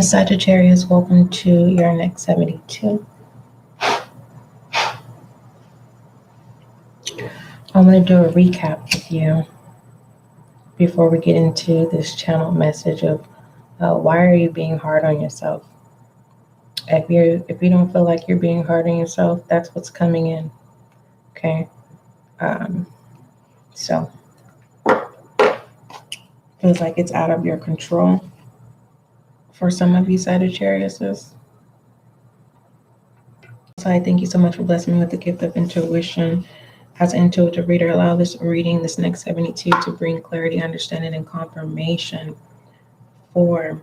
Sagittarius, welcome to your next 72. I'm going to do a recap with you before we get into this channel message of why are you being hard on yourself? If you don't feel like you're being hard on yourself, that's what's coming in. Okay. So feels like it's out of your control for some of you Sagittariuses. So I thank you so much for blessing me with the gift of intuition. As an intuitive reader, allow this reading, this next 72, to bring clarity, understanding, and confirmation for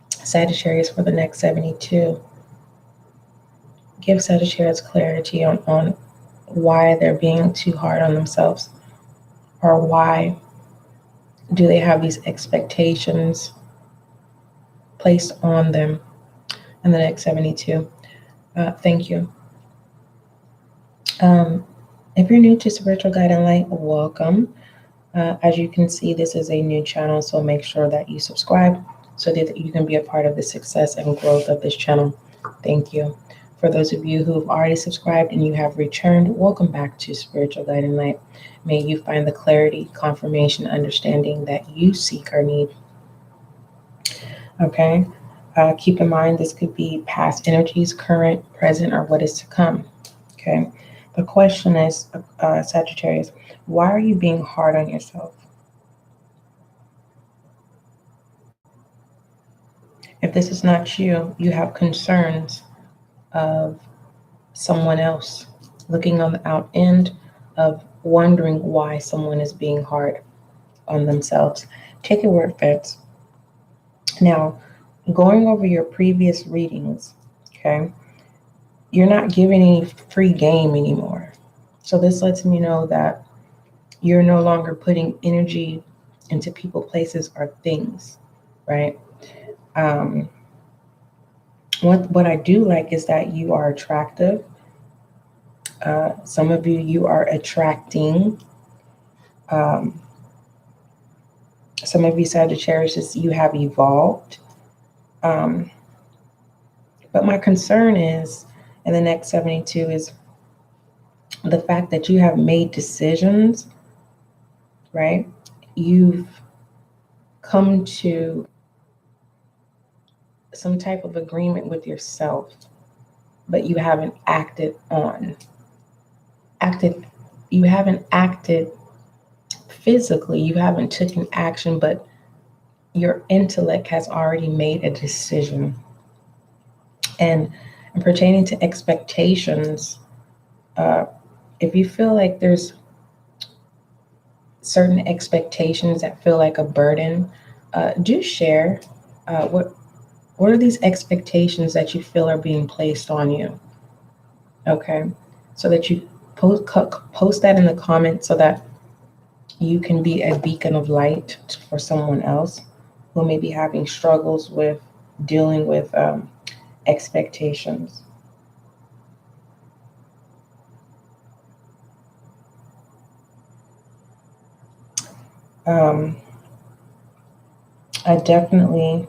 Sagittarius for the next 72. Give Sagittarius clarity on why they're being too hard on themselves, or why do they have these expectations placed on them in the next 72. Thank you. If you're new to Spiritual Guide and Light, welcome. As you can see, this is a new channel, so make sure that you subscribe so that you can be a part of the success and growth of this channel. Thank you. For those of you who have already subscribed and you have returned, welcome back to Spiritual Guide and Light. May you find the clarity, confirmation, understanding that you seek or need. Okay? Keep in mind, this could be past energies, current, present, or what is to come. Okay? The question is, Sagittarius, why are you being hard on yourself? If this is not you, you have concerns of someone else, looking on the out end of wondering why someone is being hard on themselves. Take it where it fits. Now, going over your previous readings, okay, you're not giving any free game anymore. So this lets me know that you're no longer putting energy into people, places, or things, right? What I do like is that you are attractive. Some of you are attracting. Some of you Sagittarius, you have evolved. But my concern is, in the next 72, is the fact that you have made decisions, right? You've come to some type of agreement with yourself, but you haven't you haven't acted physically, you haven't taken action, but your intellect has already made a decision. And pertaining to expectations, if you feel like there's certain expectations that feel like a burden, do share what are these expectations that you feel are being placed on you. Okay, so that you post that in the comments so that you can be a beacon of light for someone else who may be having struggles with dealing with expectations. I definitely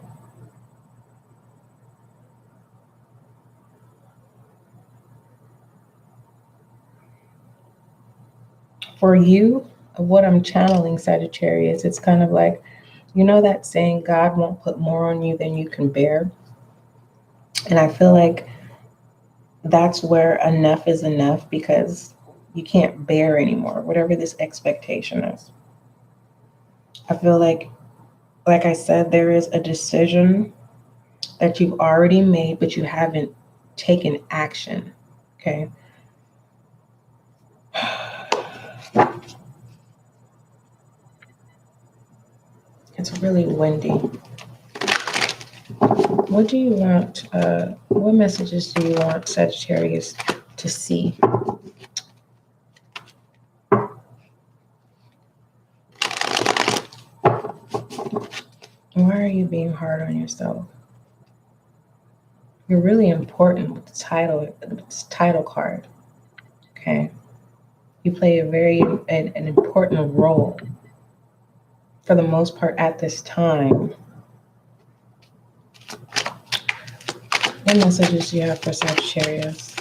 for you, what I'm channeling, Sagittarius, it's kind of like, you know that saying, God won't put more on you than you can bear. And I feel like that's where enough is enough, because you can't bear anymore, whatever this expectation is. I feel like I said, there is a decision that you've already made, but you haven't taken action. Okay. It's really windy. What do you want? What messages do you want Sagittarius to see? Why are you being hard on yourself? You're really important with this title card. Okay. You play an important role for the most part at this time. What messages do you have for Sagittarius?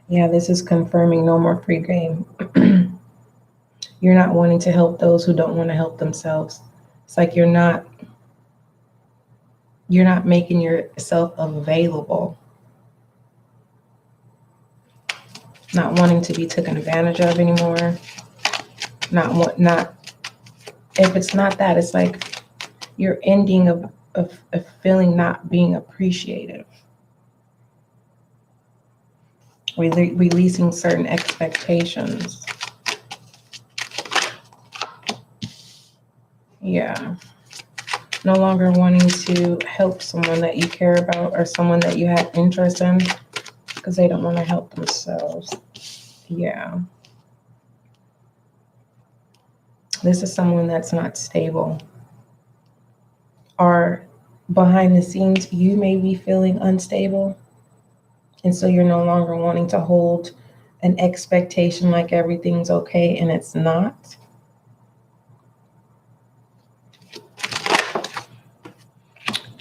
Yeah, this is confirming no more free game. You're not wanting to help those who don't want to help themselves. It's like you're not making yourself available. Not wanting to be taken advantage of anymore. Not if it's not that, it's like you're ending of feeling not being appreciated. Releasing certain expectations. Yeah. No longer wanting to help someone that you care about or someone that you had interest in because they don't want to help themselves. Yeah. This is someone that's not stable. Or behind the scenes, you may be feeling unstable. And so you're no longer wanting to hold an expectation like everything's okay and it's not.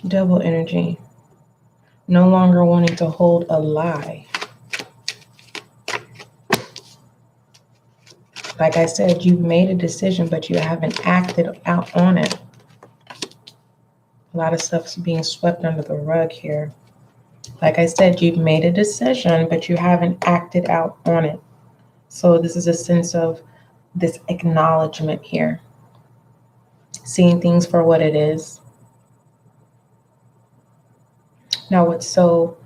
Double energy. No longer wanting to hold a lie. Like I said, you've made a decision, but you haven't acted out on it. A lot of stuff's being swept under the rug here. Like I said, you've made a decision, but you haven't acted out on it. So this is a sense of this acknowledgement here. Seeing things for what it is. Now, what's so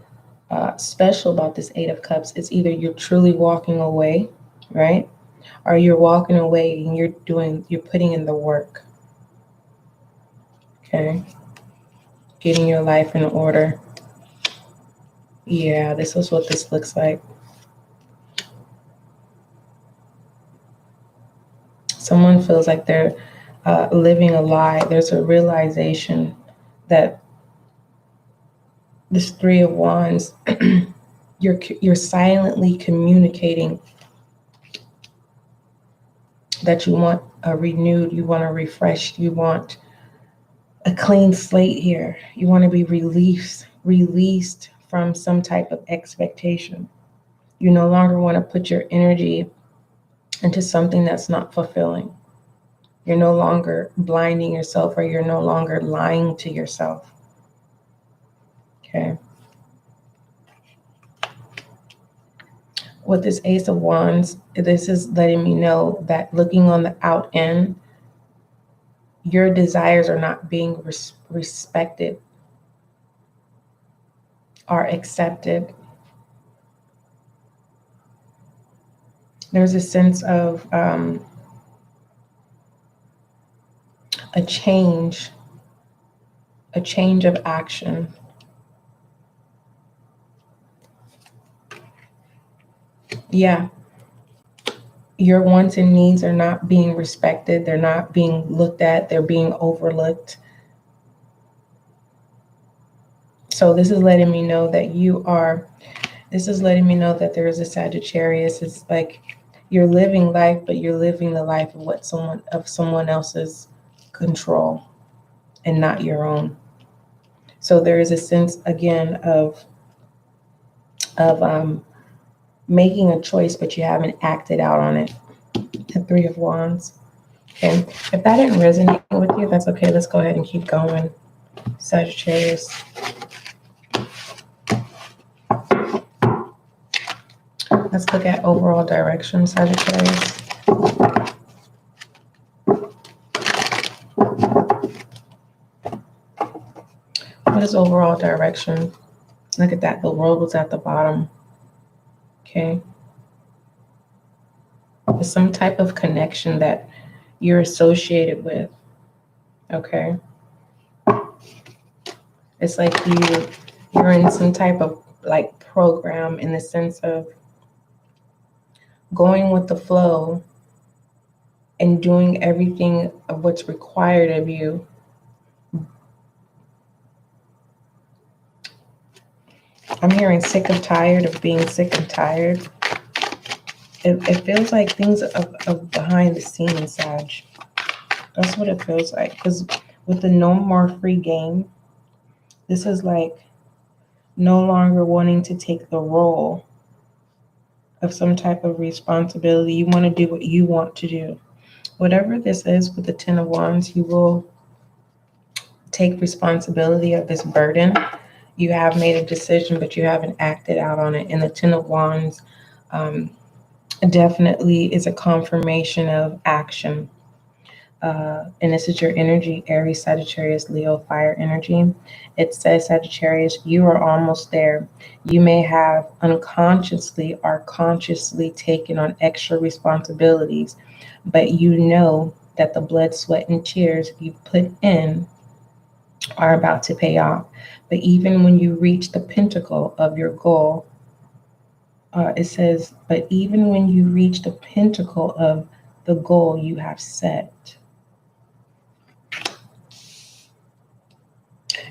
special about this Eight of Cups is either you're truly walking away, right? Or you're walking away and you're putting in the work. Okay. Getting your life in order. Yeah, this is what this looks like. Someone feels like they're living a lie. There's a realization that this Three of Wands, you're silently communicating that you want a renewed, you want a refreshed, you want a clean slate here. You want to be released from some type of expectation. You no longer want to put your energy into something that's not fulfilling. You're no longer blinding yourself, or you're no longer lying to yourself. Okay. With this Ace of Wands, this is letting me know that looking on the out end, your desires are not being respected or accepted. There's a sense of a change of action. Yeah. Your wants and needs are not being respected. They're not being looked at. They're being overlooked. So this is letting me know that there is a Sagittarius. It's like you're living life, but you're living the life of someone else's control and not your own. So there is a sense again of making a choice, but you haven't acted out on it. The Three of Wands. Okay. If that didn't resonate with you, that's okay. Let's go ahead and keep going. Sagittarius. Let's look at overall direction, Sagittarius. What is overall direction? Look at that. The world was at the bottom. Okay. There's some type of connection that you're associated with. Okay. It's like you're in some type of like program, in the sense of going with the flow and doing everything of what's required of you. I'm hearing sick and tired of being sick and tired. It feels like things of behind the scenes, Sag. That's what it feels like. Because with the no more free game, This is like no longer wanting to take the role of some type of responsibility. You want to do what you want to do. Whatever this is with the Ten of Wands, you will take responsibility of this burden. You have made a decision, but you haven't acted out on it. And the Ten of Wands definitely is a confirmation of action. And this is your energy, Aries, Sagittarius, Leo, fire energy. It says, Sagittarius, you are almost there. You may have unconsciously or consciously taken on extra responsibilities, but you know that the blood, sweat, and tears you put in are about to pay off. But even when you reach the pinnacle of your goal, it says, but even when you reach the pinnacle of the goal you have set,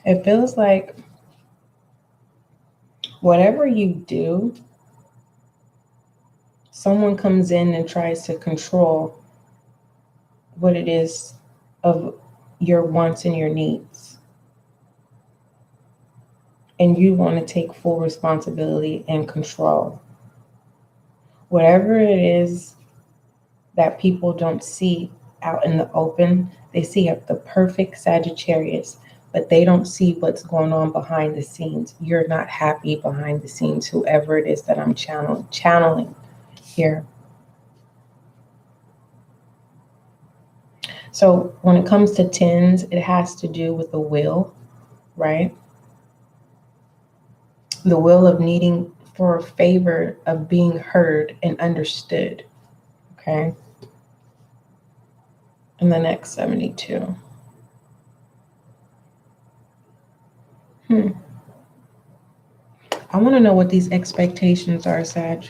it feels like whatever you do, someone comes in and tries to control what it is of your wants and your needs. And you want to take full responsibility and control. Whatever it is that people don't see out in the open, they see the perfect Sagittarius, but they don't see what's going on behind the scenes. You're not happy behind the scenes, whoever it is that I'm channeling here. So when it comes to tens, it has to do with the will, right? The will of needing for a favor of being heard and understood, okay? In the next 72. I want to know what these expectations are, Sag.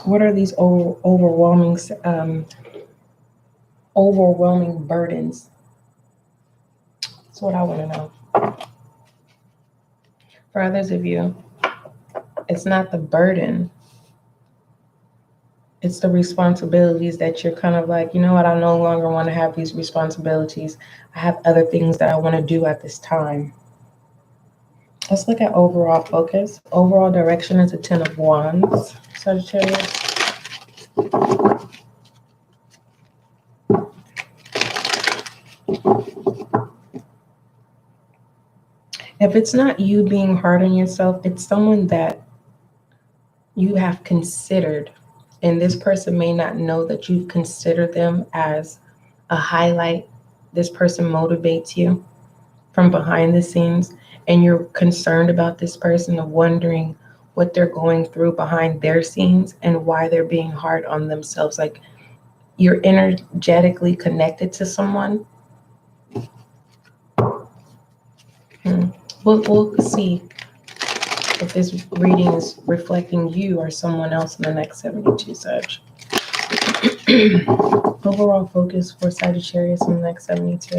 What are these overwhelming burdens? That's what I want to know. For others of you, it's not the burden. It's the responsibilities that you're kind of like, you know what, I no longer want to have these responsibilities. I have other things that I want to do at this time. Let's look at overall focus. Overall direction is a Ten of Wands, Sagittarius. If it's not you being hard on yourself, it's someone that you have considered. And this person may not know that you've considered them as a highlight. This person motivates you from behind the scenes, and you're concerned about this person and wondering what they're going through behind their scenes and why they're being hard on themselves. Like you're energetically connected to someone. We'll see if this reading is reflecting you or someone else in the next 72, Sag. Overall focus for Sagittarius in the next 72.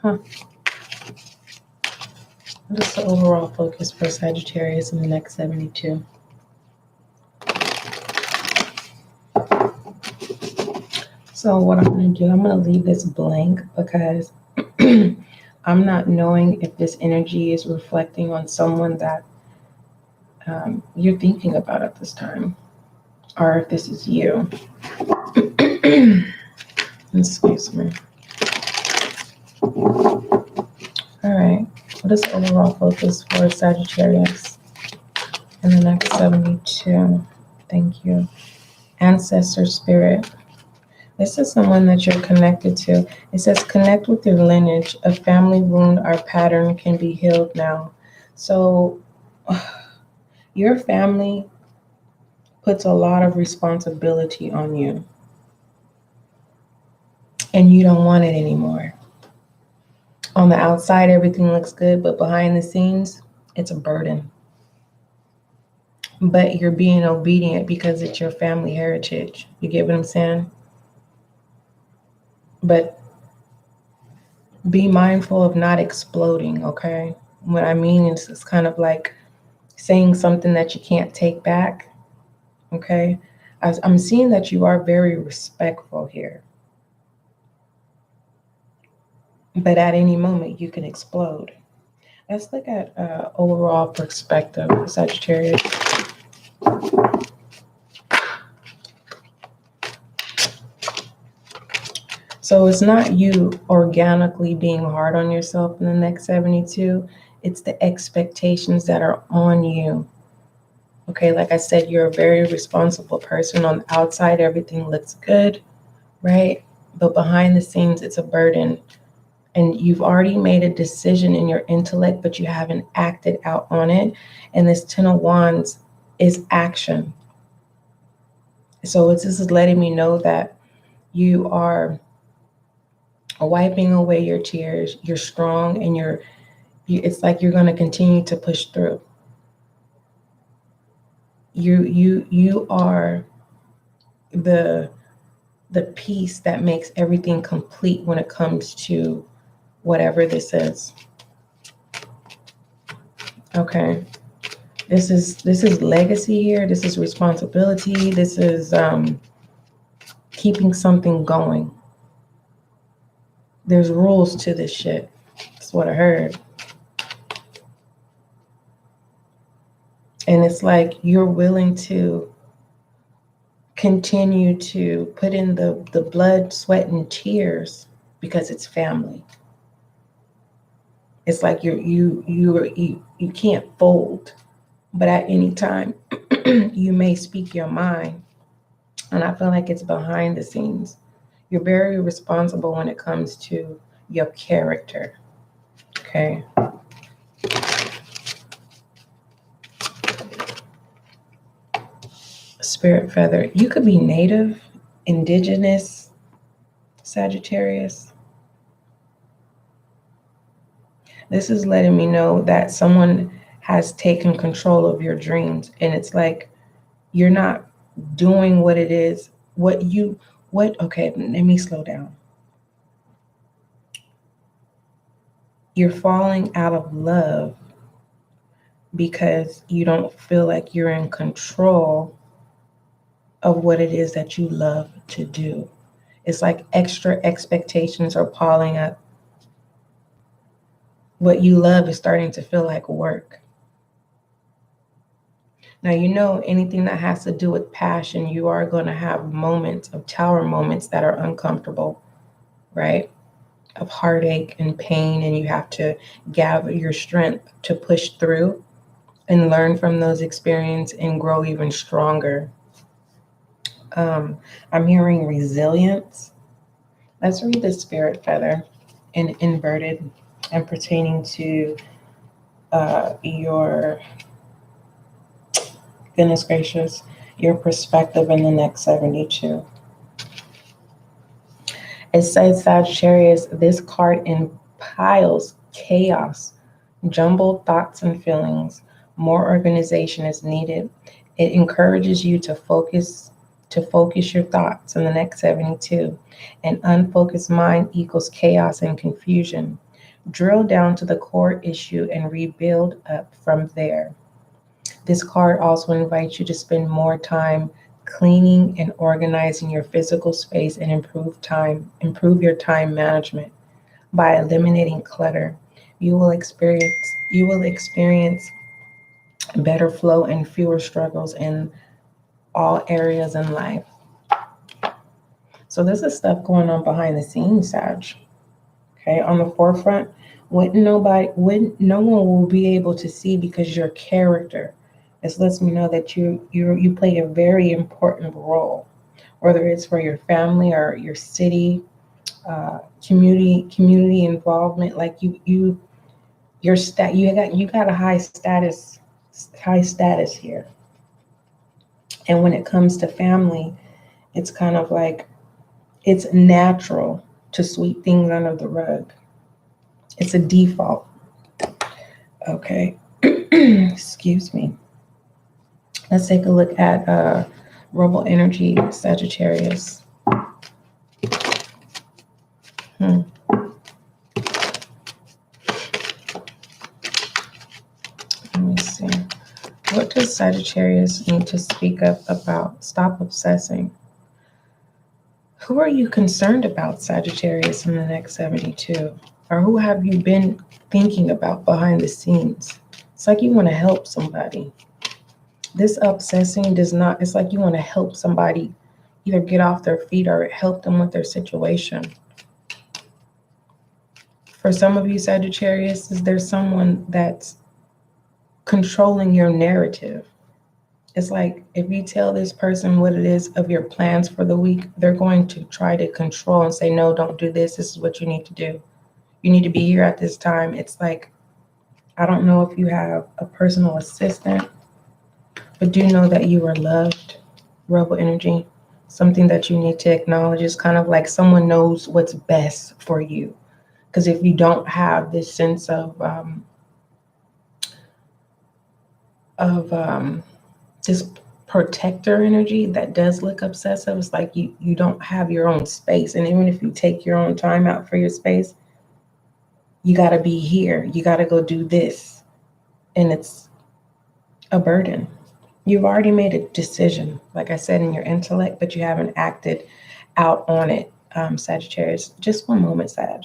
What is the overall focus for Sagittarius in the next 72? So what I'm going to do, I'm going to leave this blank because I'm not knowing if this energy is reflecting on someone that you're thinking about at this time, or if this is you. Excuse me. All right. What is the overall focus for Sagittarius in the next 72? Thank you. Ancestor spirit. This is someone that you're connected to. It says connect with your lineage. A family wound or pattern can be healed now. So your family puts a lot of responsibility on you. And you don't want it anymore. On the outside, everything looks good, but behind the scenes, it's a burden. But you're being obedient because it's your family heritage. You get what I'm saying? But be mindful of not exploding, okay? What I mean is it's kind of like saying something that you can't take back, okay? I'm seeing that you are very respectful here. but at any moment you can explode. Let's look at overall perspective, Sagittarius. So it's not you organically being hard on yourself in the next 72. It's the expectations that are on you. Okay, like I said, you're a very responsible person. On the outside, everything looks good, right? But behind the scenes, it's a burden. And you've already made a decision in your intellect, but you haven't acted out on it. And this Ten of Wands is action. So this is letting me know that you are wiping away your tears. You're strong, and it's like you're going to continue to push through. You are the piece that makes everything complete when it comes to whatever this is. Okay. This is legacy here. This is responsibility. This is keeping something going. There's rules to this shit. That's what I heard. And it's like you're willing to continue to put in the blood, sweat, and tears because it's family. It's like you can't fold, but at any time you may speak your mind. And I feel like it's behind the scenes. You're very responsible when it comes to your character. Okay. Spirit feather. You could be native, indigenous, Sagittarius. This is letting me know that someone has taken control of your dreams. And it's like you're not doing what it is. Okay, let me slow down. You're falling out of love because you don't feel like you're in control of what it is that you love to do. It's like extra expectations are piling up. What you love is starting to feel like work. Now, anything that has to do with passion, you are going to have moments of tower moments that are uncomfortable, right? Of heartache and pain, and you have to gather your strength to push through and learn from those experiences and grow even stronger. I'm hearing resilience. Let's read the spirit feather in inverted and pertaining to your, goodness gracious, your perspective in the next 72. It says, Sagittarius, this card impiles chaos, jumbled thoughts and feelings. More organization is needed. It encourages you to focus your thoughts in the next 72. An unfocused mind equals chaos and confusion. Drill down to the core issue and rebuild up from there. This card also invites you to spend more time cleaning and organizing your physical space and improve your time management. By eliminating clutter, you will experience better flow and fewer struggles in all areas in life. So this is stuff going on behind the scenes, Sag. Okay, on the forefront, no one will be able to see because your character. This lets me know that you play a very important role, whether it's for your family or your city, community involvement. Like you got a high status here. And when it comes to family, it's kind of like it's natural to sweep things under the rug. It's a default. Okay. Excuse me. Let's take a look at Rebel Energy, Sagittarius. Let me see. What does Sagittarius need to speak up about? Stop obsessing. Who are you concerned about, Sagittarius, in the next 72? Or who have you been thinking about behind the scenes? It's like you want to help somebody. This obsessing does not, it's like you want to help somebody either get off their feet or help them with their situation. For some of you Sagittarius, is there someone that's controlling your narrative? It's like if you tell this person what it is of your plans for the week, they're going to try to control and say, no, don't do this. This is what you need to do. You need to be here at this time. It's like, I don't know if you have a personal assistant, but do know that you are loved. Rebel energy, something that you need to acknowledge is kind of like someone knows what's best for you. Because if you don't have this sense of this protector energy that does look obsessive, it's like you don't have your own space. And even if you take your own time out for your space, you got to be here. You got to go do this. And it's a burden. You've already made a decision, like I said, in your intellect, but you haven't acted out on it, Sagittarius. Just one moment, Sag.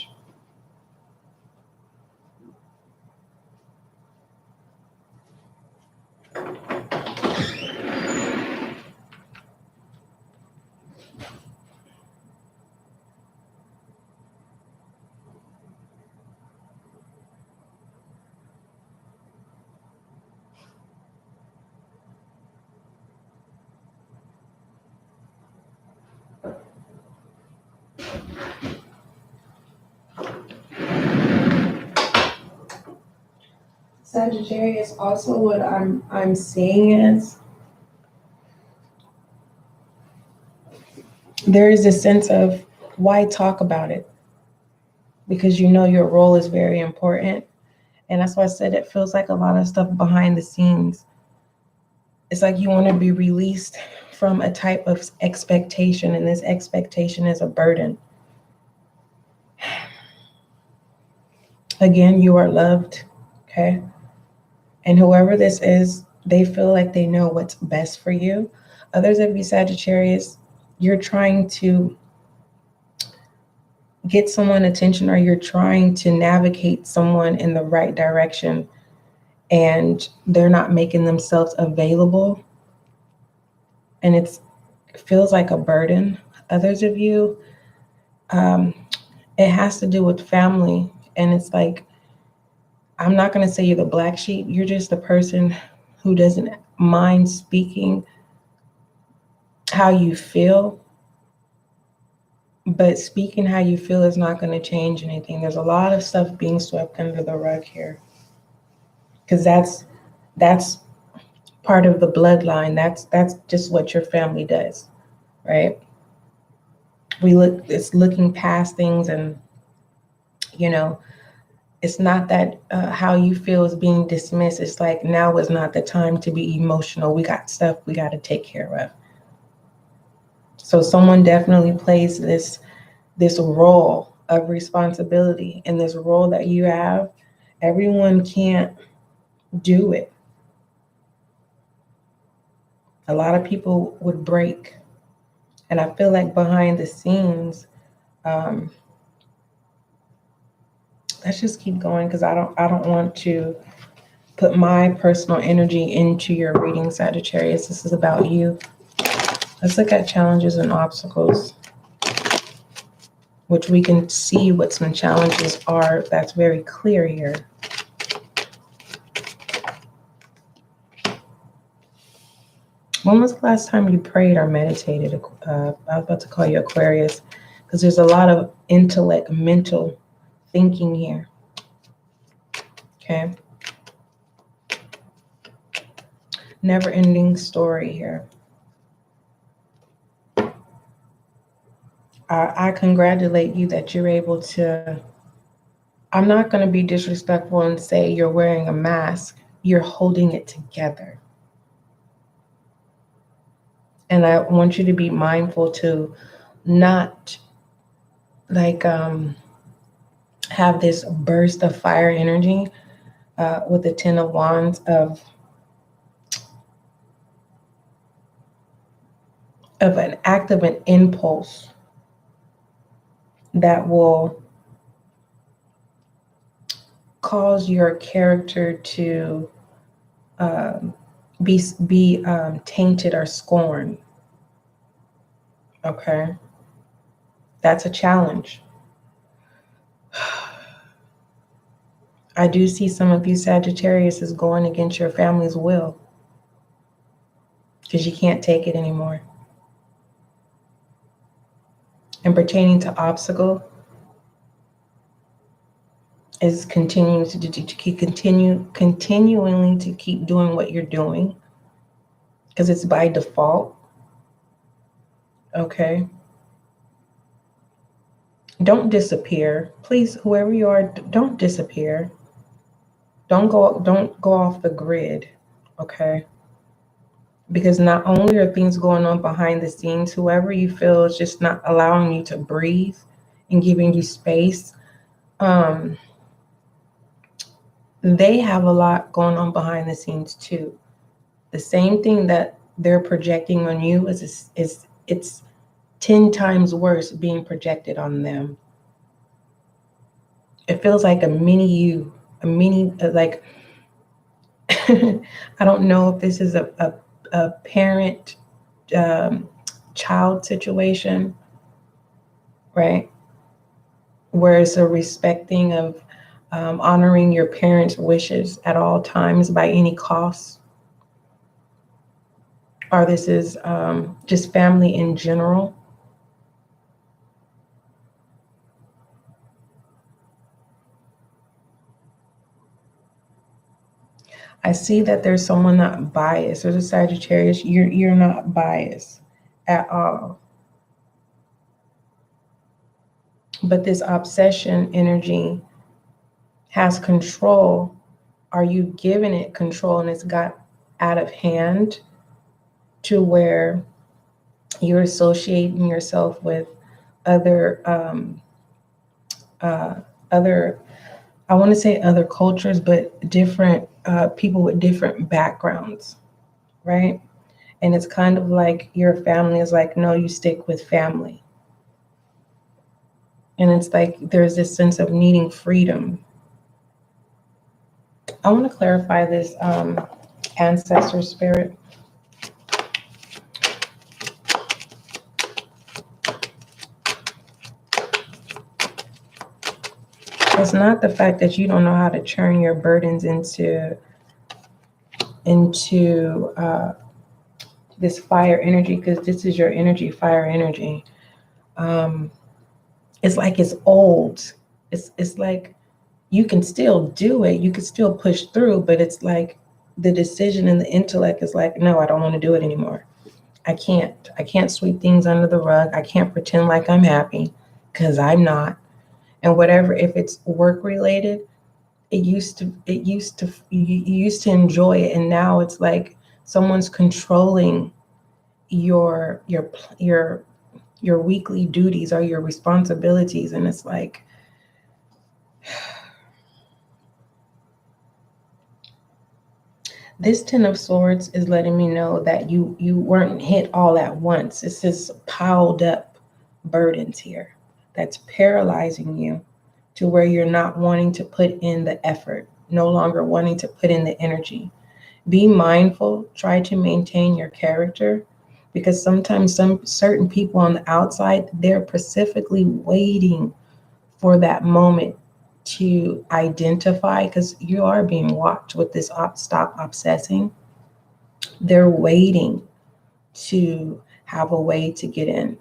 Sagittarius, also what I'm seeing is there is a sense of why talk about it? Because you know your role is very important. And that's why I said it feels like a lot of stuff behind the scenes. It's like you want to be released from a type of expectation, and this expectation is a burden. Again, you are loved, okay? And whoever this is, they feel like they know what's best for you. Others of you Sagittarius, you're trying to get someone attention, or you're trying to navigate someone in the right direction, and they're not making themselves available. And it feels like a burden. Others of you, it has to do with family. And it's like, I'm not going to say you're the black sheep. You're just the person who doesn't mind speaking how you feel. But speaking how you feel is not going to change anything. There's a lot of stuff being swept under the rug here. Because that's part of the bloodline. That's just what your family does, right? It's looking past things, and it's not that how you feel is being dismissed. It's like, now is not the time to be emotional. We got stuff we got to take care of. So someone definitely plays this role of responsibility, and this role that you have, everyone can't do it. A lot of people would break. And I feel like behind the scenes, let's just keep going, because I don't want to put my personal energy into your reading, Sagittarius. This is about you. Let's look at challenges and obstacles, which we can see what some challenges are. That's very clear here. When was the last time you prayed or meditated? I was about to call you Aquarius, because there's a lot of intellect, mental thinking here. Okay. Never-ending story here. I congratulate you that you're able to, I'm not going to be disrespectful and say you're wearing a mask. You're holding it together. And I want you to be mindful to not have this burst of fire energy with the Ten of Wands of an act of an impulse that will cause your character to be tainted or scorned. Okay, that's a challenge. I do see some of you Sagittarius is going against your family's will because you can't take it anymore. And pertaining to obstacle is continuing to keep doing what you're doing because it's by default. Okay. Don't disappear. Please, whoever you are, don't disappear. Don't go off the grid. Okay. Because not only are things going on behind the scenes, whoever you feel is just not allowing you to breathe and giving you space. They have a lot going on behind the scenes too. The same thing that they're projecting on you is it's 10 times worse being projected on them. It feels like a mini like I don't know if this is a parent child situation, right? Where it's a respecting of honoring your parents' wishes at all times by any cost. Or this is just family in general. I see that there's someone not biased. There's a Sagittarius. You're not biased at all. But this obsession energy has control. Are you giving it control and it's got out of hand to where you're associating yourself with other I want to say other cultures, but different people with different backgrounds, right? And it's kind of like your family is like, no, you stick with family. And it's like there's this sense of needing freedom. I want to clarify this ancestor spirit. It's not the fact that you don't know how to turn your burdens into this fire energy, because this is your energy, fire energy. It's like it's old. It's like you can still do it, you can still push through, but it's like the decision and the intellect is like, no, I don't want to do it anymore. I can't sweep things under the rug. I can't pretend like I'm happy because I'm not. And whatever, if it's work related, you used to enjoy it, and now it's like someone's controlling your weekly duties or your responsibilities, and it's like this 10 of Swords is letting me know that you weren't hit all at once. It's just piled up burdens here that's paralyzing you to where you're not wanting to put in the effort, no longer wanting to put in the energy. Be mindful, try to maintain your character, because sometimes some certain people on the outside, they're specifically waiting for that moment to identify, because you are being watched with this stop obsessing. They're waiting to have a way to get in.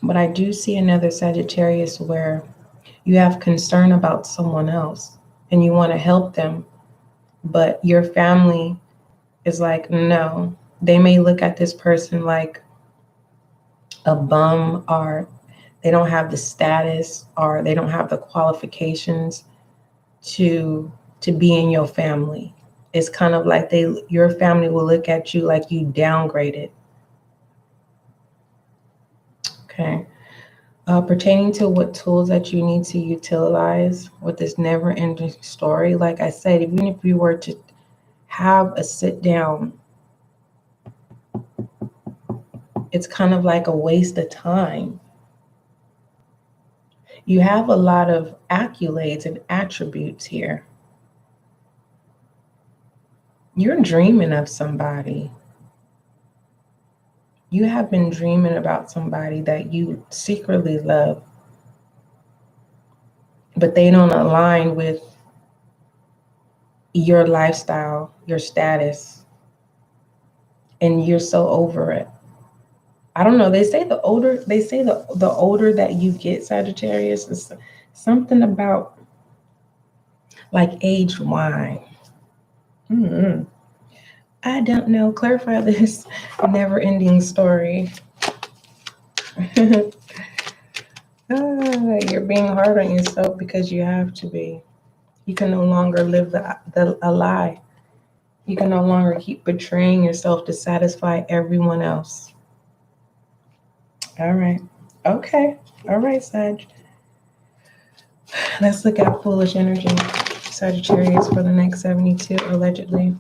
But I do see another Sagittarius where you have concern about someone else and you want to help them, but your family is like, no. They may look at this person like a bum, or they don't have the status, or they don't have the qualifications to be in your family. It's kind of like your family will look at you like you downgraded. Okay. Pertaining to what tools that you need to utilize with this never-ending story, like I said, even if you were to have a sit down it's kind of like a waste of time. You have a lot of accolades and attributes here. You're dreaming of somebody. You have been dreaming about somebody that you secretly love, but they don't align with your lifestyle, your status, and you're so over it. I don't know. They say the older that you get, Sagittarius, is something about like age wine. I don't know. Clarify this never-ending story. You're being hard on yourself because you have to be. You can no longer live a lie. You can no longer keep betraying yourself to satisfy everyone else. All right. Okay. All right, Sag. Let's look at foolish energy, Sagittarius, for the next 72, allegedly.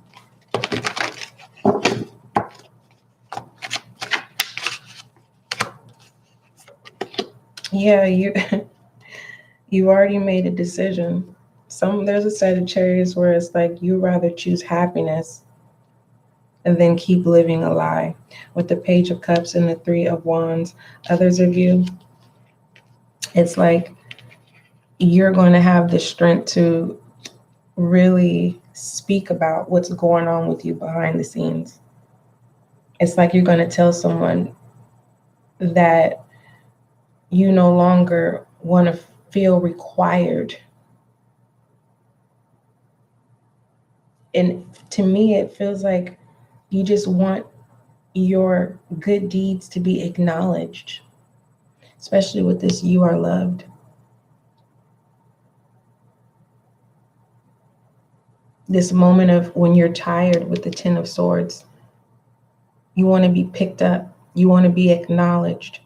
Yeah, you already made a decision. There's a Sagittarius where it's like you rather choose happiness and then keep living a lie. With the Page of Cups and the Three of Wands, others of you, it's like you're going to have the strength to really speak about what's going on with you behind the scenes. It's like you're going to tell someone that you no longer want to feel required. And to me, it feels like you just want your good deeds to be acknowledged, especially with this "you are loved." This moment of when you're tired with the Ten of Swords, you want to be picked up. You want to be acknowledged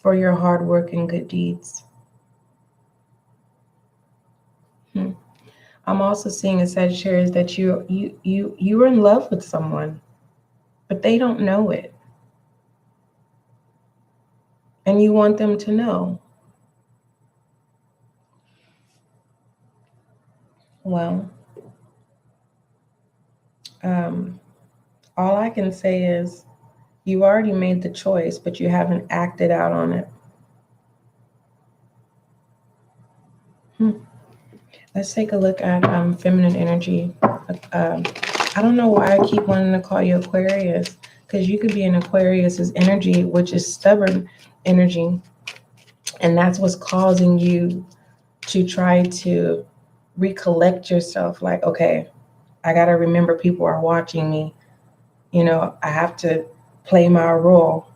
for your hard work and good deeds. I'm also seeing a Sagittarius that you're in love with someone, but they don't know it. And you want them to know. Well, all I can say is you already made the choice, but you haven't acted out on it. Let's take a look at feminine energy. I don't know why I keep wanting to call you Aquarius, because you could be an Aquarius's energy, which is stubborn energy. And that's what's causing you to try to recollect yourself. Like, okay, I got to remember people are watching me. You know, I have to play my role.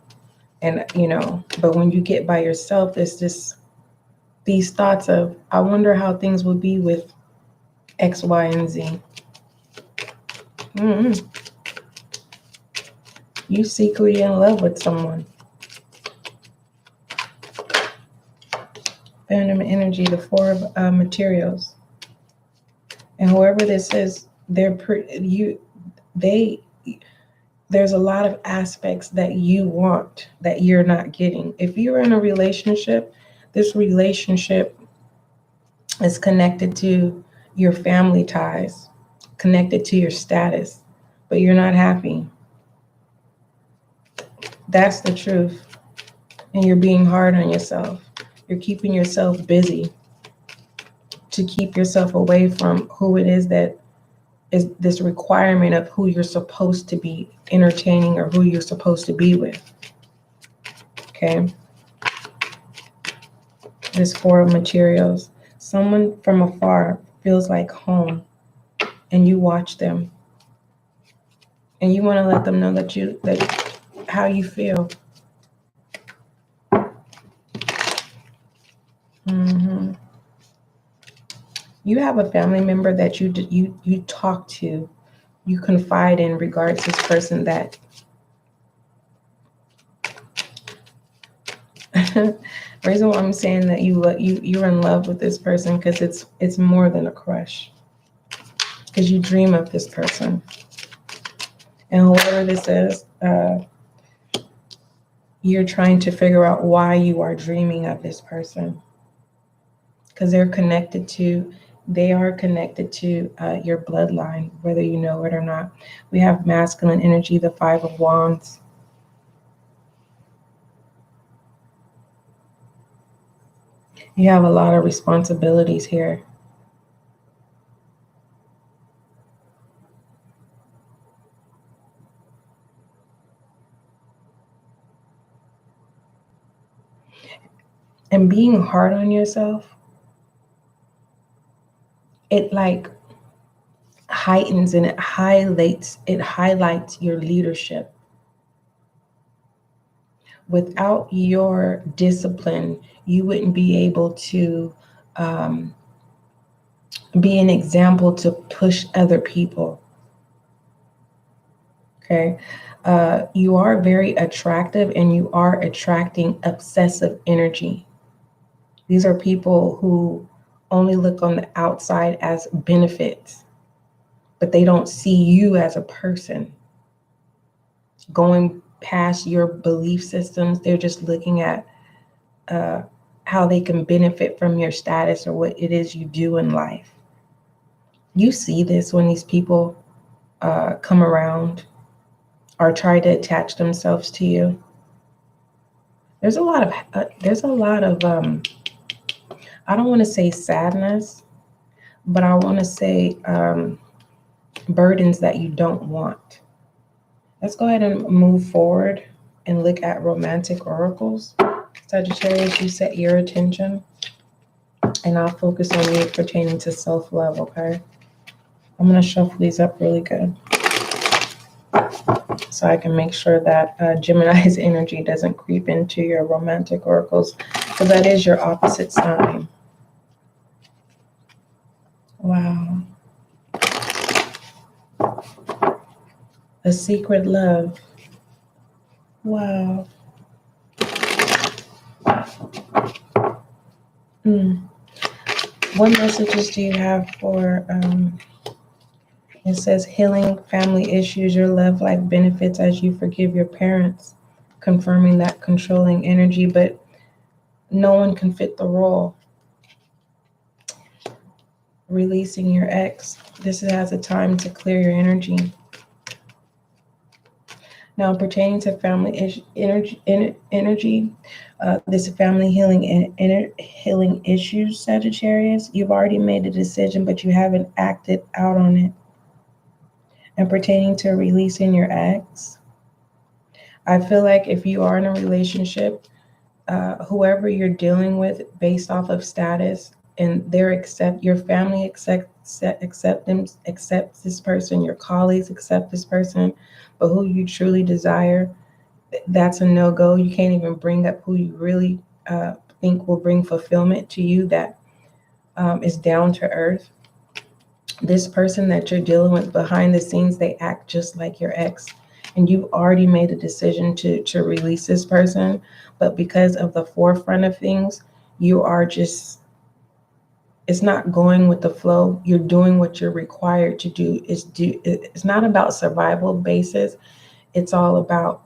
And, you know, but when you get by yourself, there's these thoughts of, I wonder how things would be with X, Y, and Z. You secretly in love with someone. Feminine energy, the Four of Materials. And whoever this is, there's a lot of aspects that you want that you're not getting. If you're in a relationship, this relationship is connected to your family ties, connected to your status, but you're not happy. That's the truth. And you're being hard on yourself. You're keeping yourself busy to keep yourself away from who it is that is this requirement of who you're supposed to be entertaining or who you're supposed to be with. Okay. This Four of Materials. Someone from afar feels like home, and you watch them, and you want to let them know that how you feel. You have a family member that you talk to, you confide in regards to this person that reason why I'm saying that you're in love with this person, because it's more than a crush, because you dream of this person. And whoever this is, you're trying to figure out why you are dreaming of this person, because they are connected to your bloodline, whether you know it or not. We have masculine energy, the Five of Wands. You have a lot of responsibilities here. And being hard on yourself, it like heightens and it highlights your leadership. Without your discipline, you wouldn't be able to be an example to push other people. Okay. You are very attractive and you are attracting obsessive energy. These are people who only look on the outside as benefits, but they don't see you as a person. Going past your belief systems, they're just looking at how they can benefit from your status or what it is you do in life. You see this when these people come around or try to attach themselves to you. There's a lot of I don't want to say sadness, but I want to say burdens that you don't want. Let's go ahead and move forward and look at romantic oracles. Sagittarius, you set your attention, and I'll focus on you pertaining to self-love, okay? I'm going to shuffle these up really good so I can make sure that Gemini's energy doesn't creep into your romantic oracles, because that is your opposite sign. Wow. A secret love. Wow. What messages do you have for, it says healing family issues, your love life benefits as you forgive your parents, confirming that controlling energy, but no one can fit the role. Releasing your ex. This has a time to clear your energy. Now, pertaining to family energy, this is family healing issues, Sagittarius. You've already made a decision, but you haven't acted out on it. And pertaining to releasing your ex, I feel like if you are in a relationship, whoever you're dealing with based off of status and your family accepts this person, your colleagues accept this person, but who you truly desire, that's a no-go. You can't even bring up who you really think will bring fulfillment to you, that is down to earth. This person that you're dealing with behind the scenes, they act just like your ex. And you've already made a decision to release this person. But because of the forefront of things, you are just, it's not going with the flow. You're doing what you're required to do. It's not about survival basis. It's all about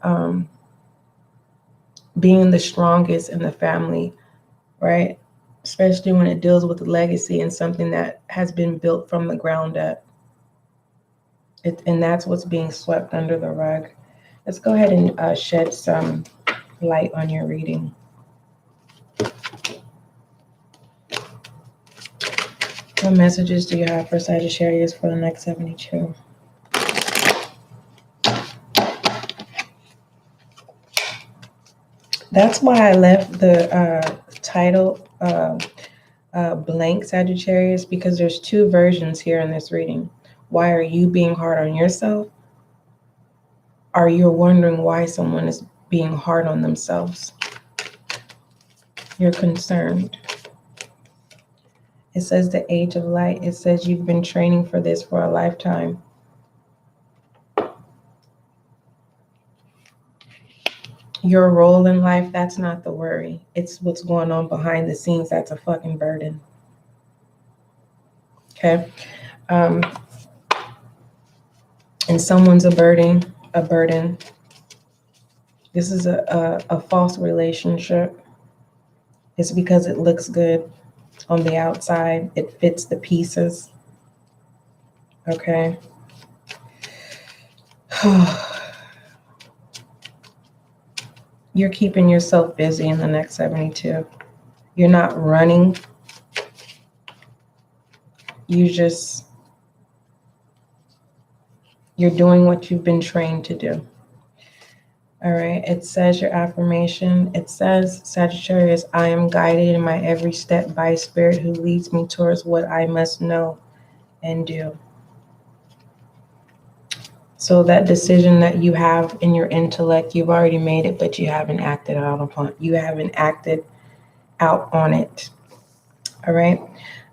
being the strongest in the family, right? Especially when it deals with legacy and something that has been built from the ground up. And that's what's being swept under the rug. Let's go ahead and shed some light on your reading. What messages do you have for Sagittarius for the next 72? That's why I left the title blank, Sagittarius, because there's two versions here in this reading. Why are you being hard on yourself? Are you wondering why someone is being hard on themselves? You're concerned. It says the age of light. It says you've been training for this for a lifetime. Your role in life, that's not the worry. It's what's going on behind the scenes that's a fucking burden. Okay? And someone's a burden. This is a false relationship. It's because it looks good on the outside. It fits the pieces. Okay. You're keeping yourself busy in the next 72. You're not running. You're doing what you've been trained to do. All right. It says your affirmation. It says, Sagittarius, I am guided in my every step by a spirit who leads me towards what I must know and do. So that decision that you have in your intellect, you've already made it, but you haven't acted out upon. You haven't acted out on it. All right.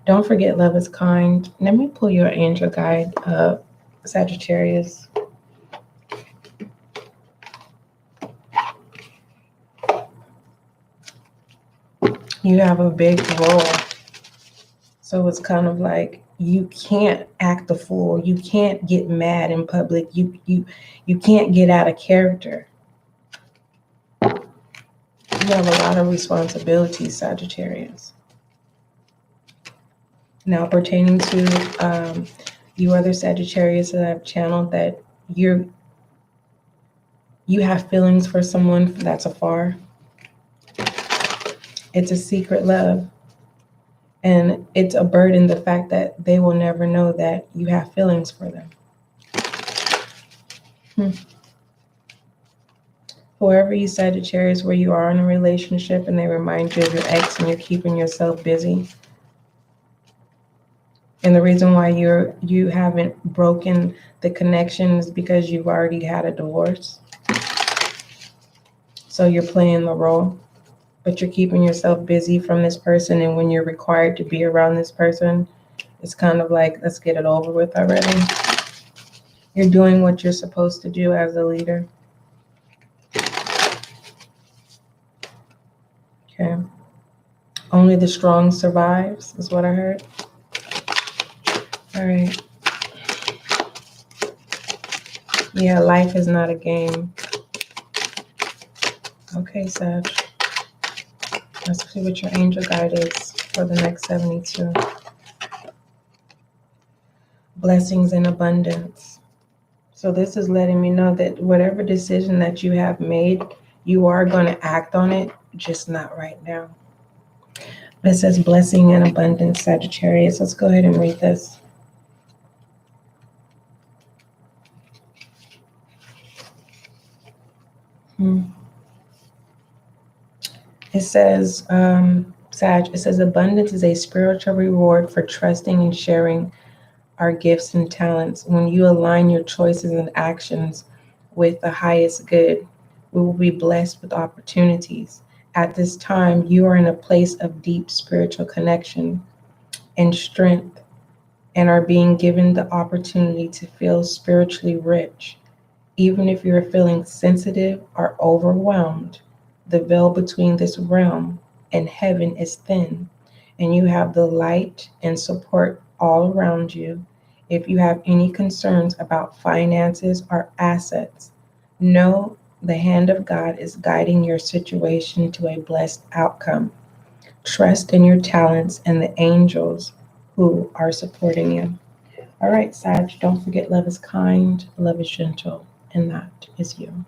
Don't forget, love is kind. Let me pull your angel guide up, Sagittarius. You have a big role. So it's kind of like you can't act a fool. You can't get mad in public. You can't get out of character. You have a lot of responsibilities, Sagittarius. Now, pertaining to you other Sagittarius that I've channeled, that you have feelings for someone that's afar. It's a secret love. And it's a burden, the fact that they will never know that you have feelings for them. Whoever you Sagittarius, where you are in a relationship and they remind you of your ex and you're keeping yourself busy. And the reason why you haven't broken the connection is because you've already had a divorce. So you're playing the role, but you're keeping yourself busy from this person. And when you're required to be around this person, it's kind of like, let's get it over with already. You're doing what you're supposed to do as a leader. Okay. Only the strong survives, is what I heard. All right. Yeah, life is not a game. Okay, Sag. Let's see what your angel guide is for the next 72. Blessings and abundance. So this is letting me know that whatever decision that you have made, you are going to act on it, just not right now. It says blessing and abundance, Sagittarius. Let's go ahead and read this. It says, Sag, it says abundance is a spiritual reward for trusting and sharing our gifts and talents. When you align your choices and actions with the highest good, we will be blessed with opportunities. At this time, you are in a place of deep spiritual connection and strength and are being given the opportunity to feel spiritually rich. Even if you're feeling sensitive or overwhelmed, the veil between this realm and heaven is thin, and you have the light and support all around you. If you have any concerns about finances or assets, know the hand of God is guiding your situation to a blessed outcome. Trust in your talents and the angels who are supporting you. All right, Sag, don't forget love is kind, love is gentle, and that is you.